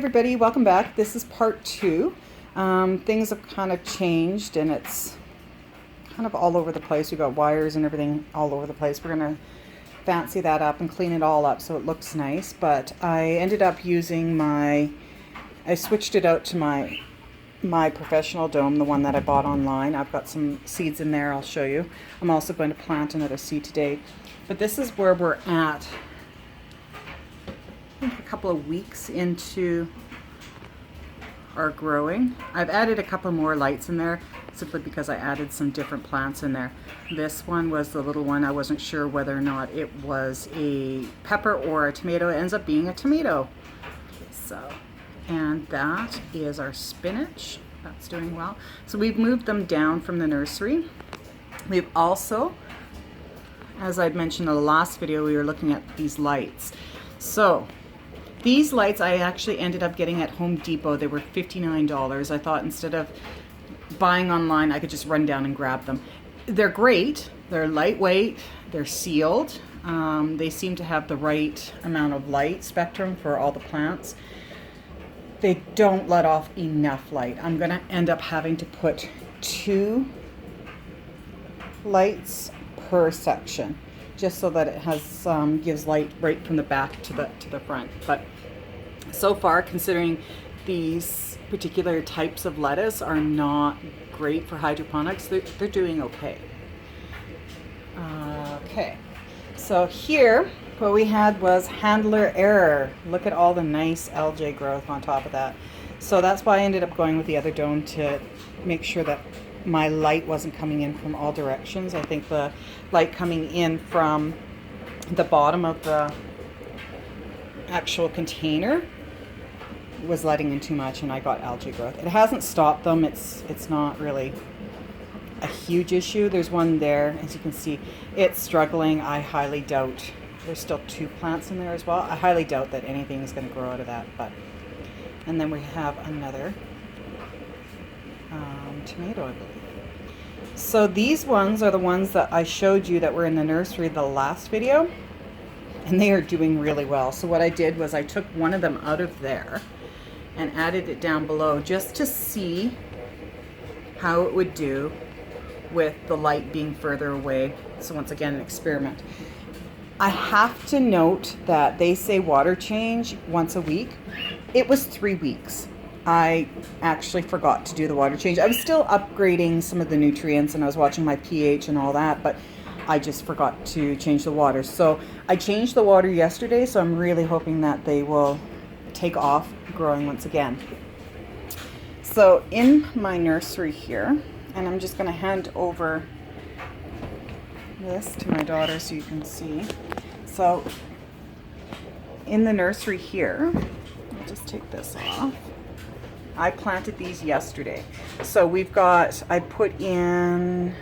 Everybody, welcome back. This is part two. Things have kind of changed and it's kind of all over the place. We've got wires and everything all over the place. We're going to fancy that up and clean it all up so it looks nice. But I ended up using I switched it out to my professional dome, the one that I bought online. I've got some seeds in there, I'll show you. I'm also going to plant another seed today. But this is where we're at. I think a couple of weeks into our growing. I've added a couple more lights in there simply because I added some different plants in there. This one was the little one. I wasn't sure whether or not it was a pepper or a tomato. It ends up being a tomato. So, and that is our spinach. That's doing well. So we've moved them down from the nursery. We've also, as I'd mentioned in the last video, we were looking at these lights. So these lights I actually ended up getting at Home Depot. They were $59. I thought instead of buying online, I could just run down and grab them. They're great. They're lightweight. They're sealed. They seem to have the right amount of light spectrum for all the plants. They don't let off enough light. I'm going to end up having to put 2 lights per section, just so that it has gives light right from the back to the front. But so far, considering these particular types of lettuce are not great for hydroponics, they're doing okay. Okay, so here what we had was handler error. Look at all the nice algae growth on top of that. So that's why I ended up going with the other dome, to make sure that my light wasn't coming in from all directions. I think the light coming in from the bottom of the actual container was letting in too much and I got algae growth. It hasn't stopped them. It's not really a huge issue. There's one there, as you can see. It's struggling. I highly doubt. There's still 2 plants in there as well. I highly doubt that anything is going to grow out of that. And then we have another tomato, I believe. So these ones are the ones that I showed you that were in the nursery the last video, and they are doing really well. So what I did was I took one of them out of there and added it down below just to see how it would do with the light being further away. So once again, an experiment. I have to note that they say water change once a week. It was 3 weeks. I actually forgot to do the water change. I was still upgrading some of the nutrients and I was watching my pH and all that, but I just forgot to change the water. So I changed the water yesterday, so I'm really hoping that they will take off growing once again. So in my nursery here, and I'm just going to hand over this to my daughter so you can see. So in the nursery here, I'll just take this off. I planted these yesterday. So we've got, I put in,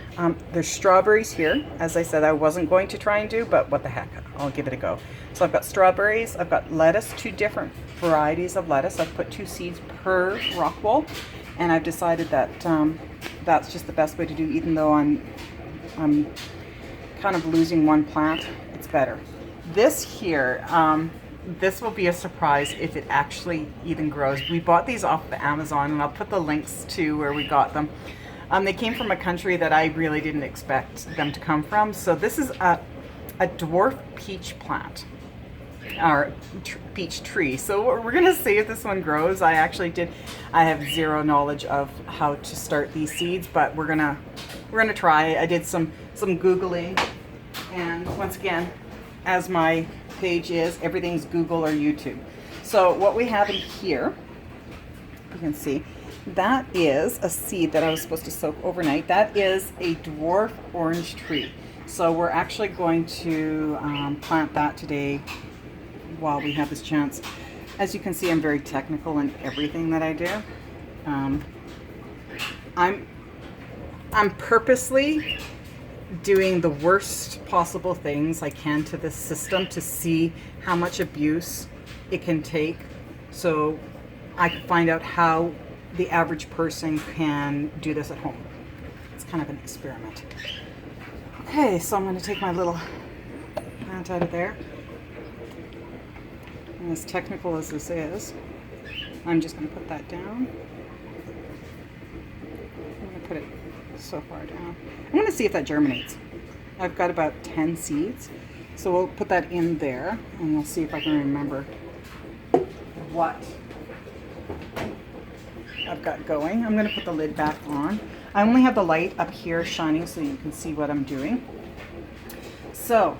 there's strawberries here. As I said, I wasn't going to try and do, but what the heck, I'll give it a go. So I've got strawberries, I've got lettuce, 2 different varieties of lettuce. I've put 2 seeds per rock wool, and I've decided that that's just the best way to do, even though I'm kind of losing one plant, it's better. This here, this will be a surprise if it actually even grows. We bought these off of Amazon, and I'll put the links to where we got them. They came from a country that I really didn't expect them to come from. So this is a dwarf peach plant, or peach tree. So we're gonna see if this one grows. I have zero knowledge of how to start these seeds, but we're gonna try. I did some Googling, and once again, as my page is, everything's Google or YouTube. So what we have in here, you can see, that is a seed that I was supposed to soak overnight. That is a dwarf orange tree. So we're actually going to plant that today while we have this chance. As you can see, I'm very technical in everything that I do. I'm purposely doing the worst possible things I can to this system to see how much abuse it can take, so I can find out how the average person can do this at home. It's kind of an experiment. Okay, so I'm going to take my little plant out of there. And as technical as this is, I'm just going to put that down. I'm going to put it so far down. I'm going to see if that germinates. I've got about 10 seeds. So we'll put that in there and we'll see if I can remember what I've got going. I'm going to put the lid back on. I only have the light up here shining so you can see what I'm doing. So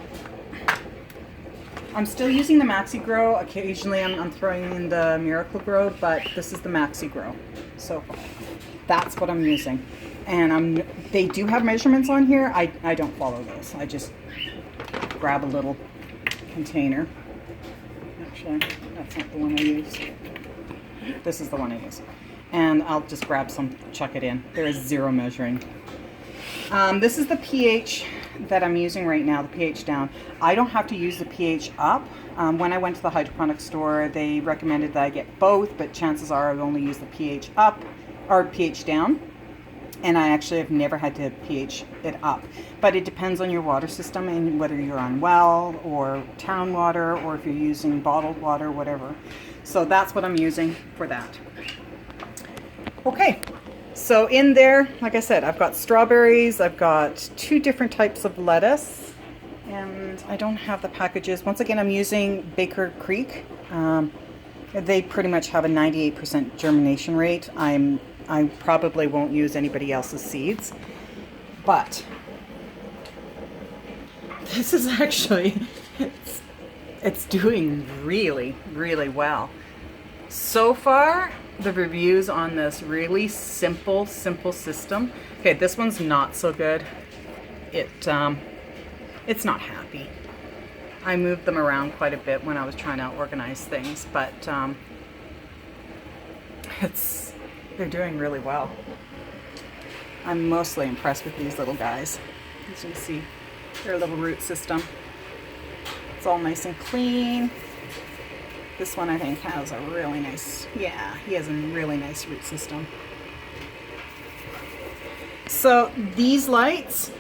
I'm still using the Maxi Grow. Occasionally I'm throwing in the Miracle Grow, but this is the Maxi Grow. So that's what I'm using. And they do have measurements on here. I don't follow those. I just grab a little container. Actually, that's not the one I use. This is the one I use. And I'll just grab some, chuck it in. There is zero measuring. This is the pH that I'm using right now, the pH down. I don't have to use the pH up. When I went to the hydroponics store, they recommended that I get both, but chances are I've only used the pH up or pH down. And I actually have never had to pH it up. But it depends on your water system and whether you're on well or town water or if you're using bottled water, whatever. So that's what I'm using for that. Okay, so in there, like I said, I've got strawberries, I've got 2 different types of lettuce, and I don't have the packages. Once again, I'm using Baker Creek. They pretty much have a 98% germination rate. I probably won't use anybody else's seeds, but this is actually, it's doing really, really well. So far, the reviews on this really simple system. Okay, this one's not so good. It's not happy. I moved them around quite a bit when I was trying to organize things, but they're doing really well. I'm mostly impressed with these little guys. As you can see, their little root system. It's all nice and clean. This one I think has a really nice, yeah, he has a really nice root system. So these lights,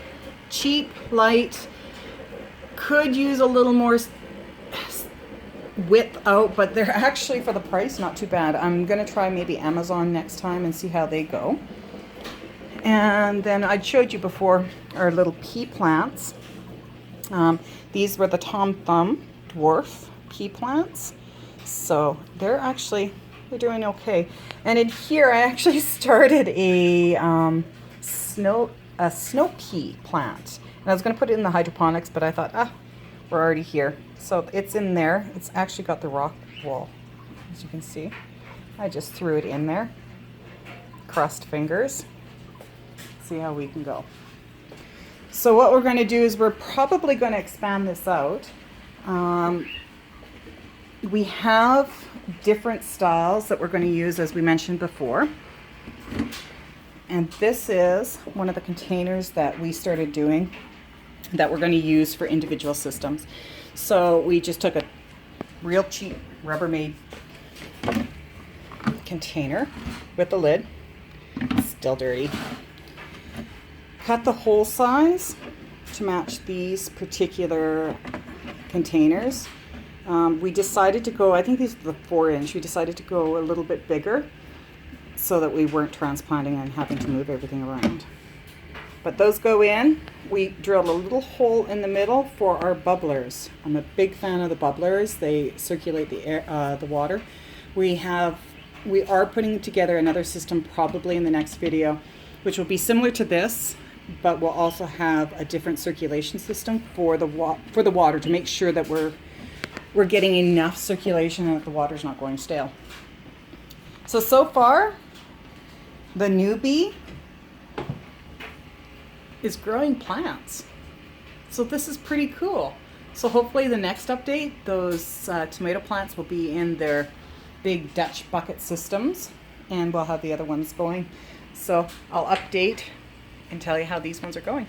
cheap, light, could use a little more width out, but they're actually, for the price, not too bad. I'm gonna try maybe Amazon next time and see how they go. And then I showed you before our little pea plants. These were the Tom Thumb dwarf pea plants. So they're doing okay. And in here I actually started a snow pea plant. And I was gonna put it in the hydroponics, but I thought, we're already here. So it's in there. It's actually got the rock wall, as you can see. I just threw it in there. Crossed fingers. See how we can go. So what we're going to do is we're probably going to expand this out. We have different styles that we're going to use, as we mentioned before. And this is one of the containers that we started doing that we're going to use for individual systems. So we just took a real cheap Rubbermaid container with the lid, still dirty. Cut the hole size to match these particular containers. We decided to go, I think these are the 4-inch, we decided to go a little bit bigger so that we weren't transplanting and having to move everything around. But those go in. We drilled a little hole in the middle for our bubblers. I'm a big fan of the bubblers. They circulate the air, the water. We are putting together another system probably in the next video, which will be similar to this, but we'll also have a different circulation system for the water to make sure that we're getting enough circulation and that the water's not going stale. So far, the newbie is growing plants. So this is pretty cool. So hopefully the next update, those tomato plants will be in their big Dutch bucket systems, and we'll have the other ones going. So I'll update and tell you how these ones are going.